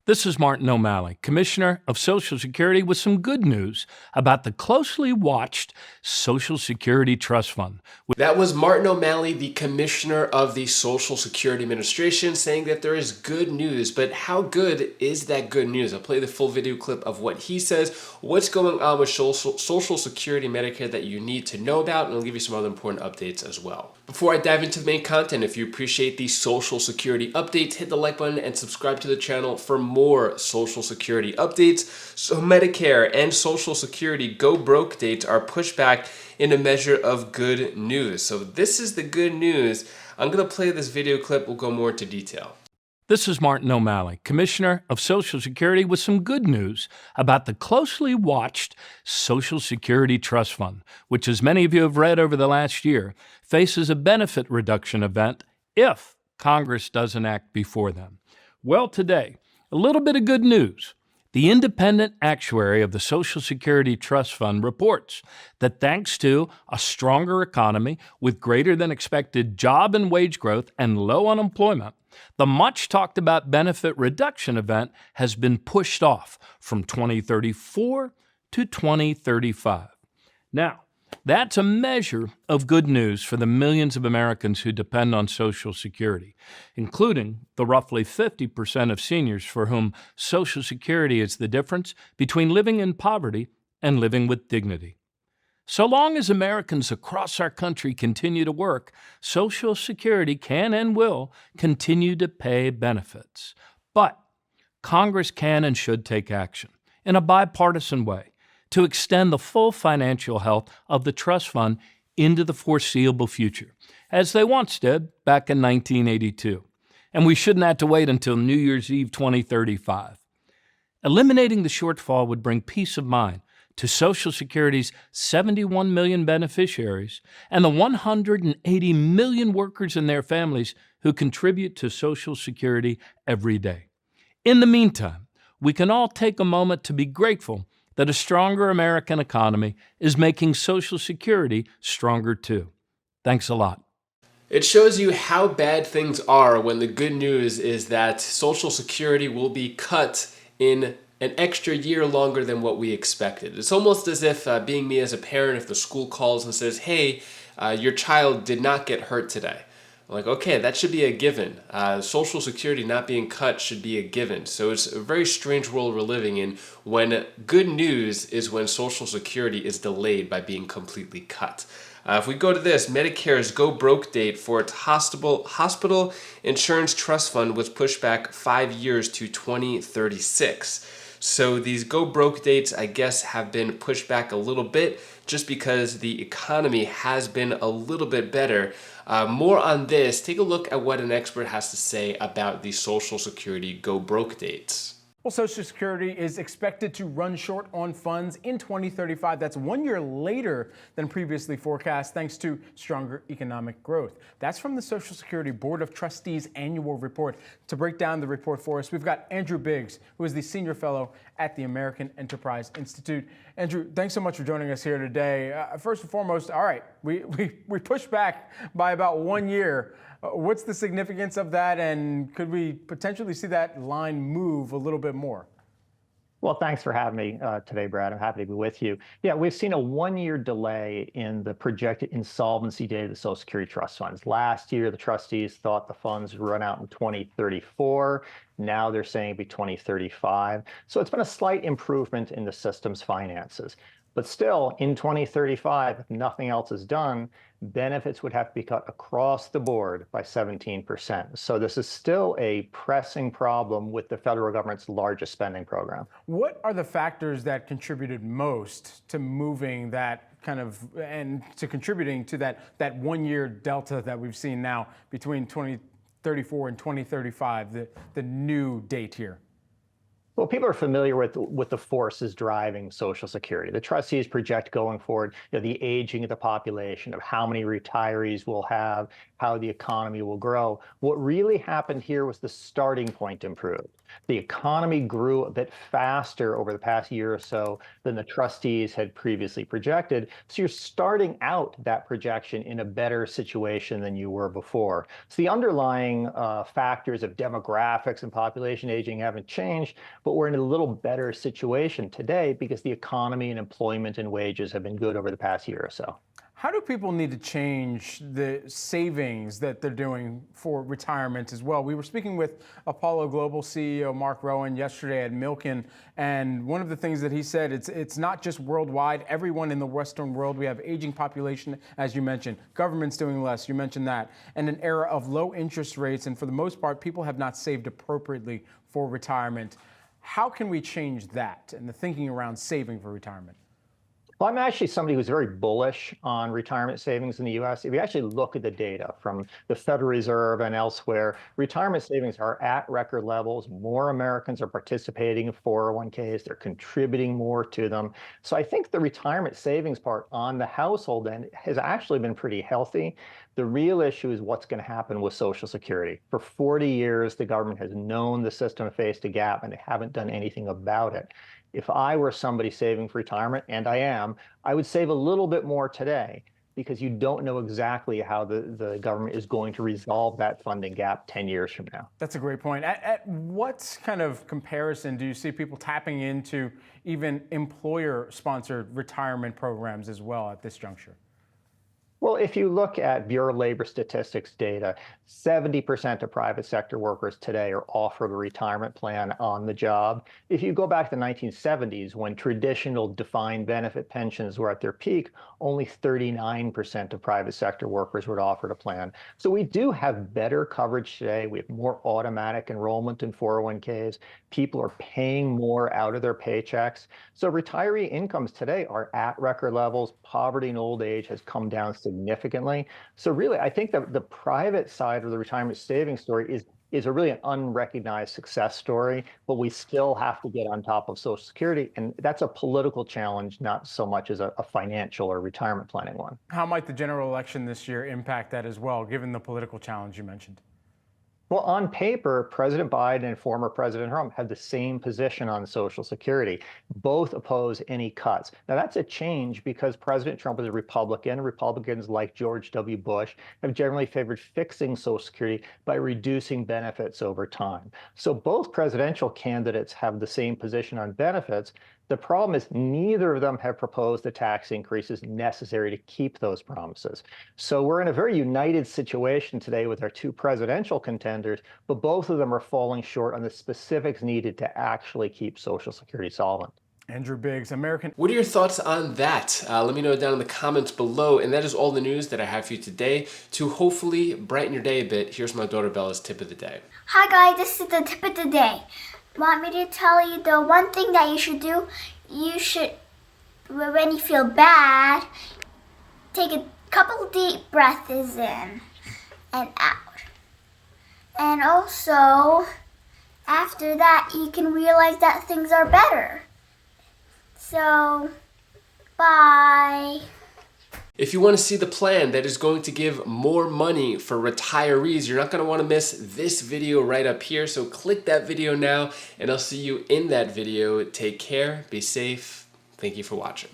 This is Martin O'Malley, Commissioner of Social Security, with some good news about the closely watched Social Security Trust Fund. That was Martin O'Malley, the Commissioner of the Social Security Administration, saying that there is good news. But how good is that good news? I'll play the full video clip of what he says, what's going on with Social Security Medicare that you need to know about, and I'll give you some other important updates as well. Before I dive into the main content, if you appreciate these Social Security updates, hit the like button and subscribe to the channel for more Social Security updates. So Medicare and Social Security go broke dates are pushed back in a measure of good news. So this is the good news. I'm going to play this video clip. We'll go more into detail. This is Martin O'Malley, Commissioner of Social Security, with some good news about the closely watched Social Security Trust Fund, which, as many of you have read over the last year, faces a benefit reduction event if Congress doesn't act before then. Well, today, a little bit of good news. The independent actuary of the Social Security Trust Fund reports that thanks to a stronger economy with greater than expected job and wage growth and low unemployment, the much talked about benefit reduction event has been pushed off from 2034 to 2035. Now, that's a measure of good news for the millions of Americans who depend on Social Security, including the roughly 50% of seniors for whom Social Security is the difference between living in poverty and living with dignity. So long as Americans across our country continue to work, Social Security can and will continue to pay benefits. But Congress can and should take action in a bipartisan way to extend the full financial health of the trust fund into the foreseeable future, as they once did back in 1982. And we shouldn't have to wait until New Year's Eve 2035. Eliminating the shortfall would bring peace of mind to Social Security's 71 million beneficiaries and the 180 million workers and their families who contribute to Social Security every day. In the meantime, we can all take a moment to be grateful that a stronger American economy is making Social Security stronger too. Thanks a lot. It shows you how bad things are when the good news is that Social Security will be cut in an extra year longer than what we expected. It's almost as if, being me as a parent, if the school calls and says, hey, your child did not get hurt today. I'm like, okay, that should be a given. Social Security not being cut should be a given. So it's a very strange world we're living in when good news is when Social Security is delayed by being completely cut. If we go to this, Medicare's go broke date for its hospital insurance trust fund was pushed back 5 years to 2036. So these go broke dates, I guess, have been pushed back a little bit just because the economy has been a little bit better. More on this, take a look at what an expert has to say about the Social Security go broke dates. Well, Social Security is expected to run short on funds in 2035. That's 1 year later than previously forecast, thanks to stronger economic growth. That's from the Social Security Board of Trustees annual report. To break down the report for us, we've got Andrew Biggs, who is the Senior Fellow at the American Enterprise Institute. Andrew, thanks so much for joining us here today. First and foremost, all right, we pushed back by about 1 year. What's the significance of that, and could we potentially see that line move a little bit more? Well, thanks for having me today, Brad. I'm happy to be with you. Yeah, we've seen a 1 year delay in the projected insolvency date of the Social Security Trust Funds. Last year, the trustees thought the funds would run out in 2034. Now they're saying it'd be 2035. So it's been a slight improvement in the system's finances. But still, in 2035, if nothing else is done, benefits would have to be cut across the board by 17%. So this is still a pressing problem with the federal government's largest spending program. What are the factors that contributed most to moving that kind of, and to contributing to that 1 year delta that we've seen now between 2034 and 2035, the new date here? Well, people are familiar with the forces driving Social Security. The trustees project going forward, the aging of the population, of how many retirees we'll have, how the economy will grow. What really happened here was the starting point improved. The economy grew a bit faster over the past year or so than the trustees had previously projected. So you're starting out that projection in a better situation than you were before. So the underlying factors of demographics and population aging haven't changed, but we're in a little better situation today because the economy and employment and wages have been good over the past year or so. How do people need to change the savings that they're doing for retirement as well? We were speaking with Apollo Global CEO Mark Rowan yesterday at Milken, and one of the things that he said, it's not just worldwide. Everyone in the Western world, we have aging population, as you mentioned. Government's doing less, you mentioned that, and an era of low interest rates, and for the most part, people have not saved appropriately for retirement. How can we change that and the thinking around saving for retirement? Well, I'm actually somebody who's very bullish on retirement savings in the US. If you actually look at the data from the Federal Reserve and elsewhere, retirement savings are at record levels. More Americans are participating in 401ks. They're contributing more to them. So I think the retirement savings part on the household end has actually been pretty healthy. The real issue is what's going to happen with Social Security. For 40 years, the government has known the system faced a gap and they haven't done anything about it. If I were somebody saving for retirement, and I am, I would save a little bit more today because you don't know exactly how the government is going to resolve that funding gap 10 years from now. That's a great point. At what kind of comparison do you see people tapping into even employer-sponsored retirement programs as well at this juncture? Well, if you look at Bureau of Labor Statistics data, 70% of private sector workers today are offered a retirement plan on the job. If you go back to the 1970s, when traditional defined benefit pensions were at their peak, only 39% of private sector workers were offered a plan. So we do have better coverage today. We have more automatic enrollment in 401ks. People are paying more out of their paychecks. So retiree incomes today are at record levels. Poverty in old age has come down significantly. So really, I think that the private side of the retirement savings story is a really an unrecognized success story, but we still have to get on top of Social Security. And that's a political challenge, not so much as a financial or retirement planning one. How might the general election this year impact that as well, given the political challenge you mentioned? Well, on paper, President Biden and former President Trump have the same position on Social Security. Both oppose any cuts. Now, that's a change because President Trump is a Republican. Republicans, like George W. Bush, have generally favored fixing Social Security by reducing benefits over time. So both presidential candidates have the same position on benefits. The problem is neither of them have proposed the tax increases necessary to keep those promises. So we're in a very united situation today with our two presidential contenders, but both of them are falling short on the specifics needed to actually keep Social Security solvent. Andrew Biggs, American. What are your thoughts on that? Let me know down in the comments below. And that is all the news that I have for you today. To hopefully brighten your day a bit, here's my daughter Bella's tip of the day. Hi guys, this is the tip of the day. Want me to tell you the one thing that you should do? You should, when you feel bad, take a couple deep breaths in and out. And also, after that, you can realize that things are better. So, bye. If you want to see the plan that is going to give more money for retirees, you're not going to want to miss this video right up here. So click that video now, and I'll see you in that video. Take care, be safe. Thank you for watching.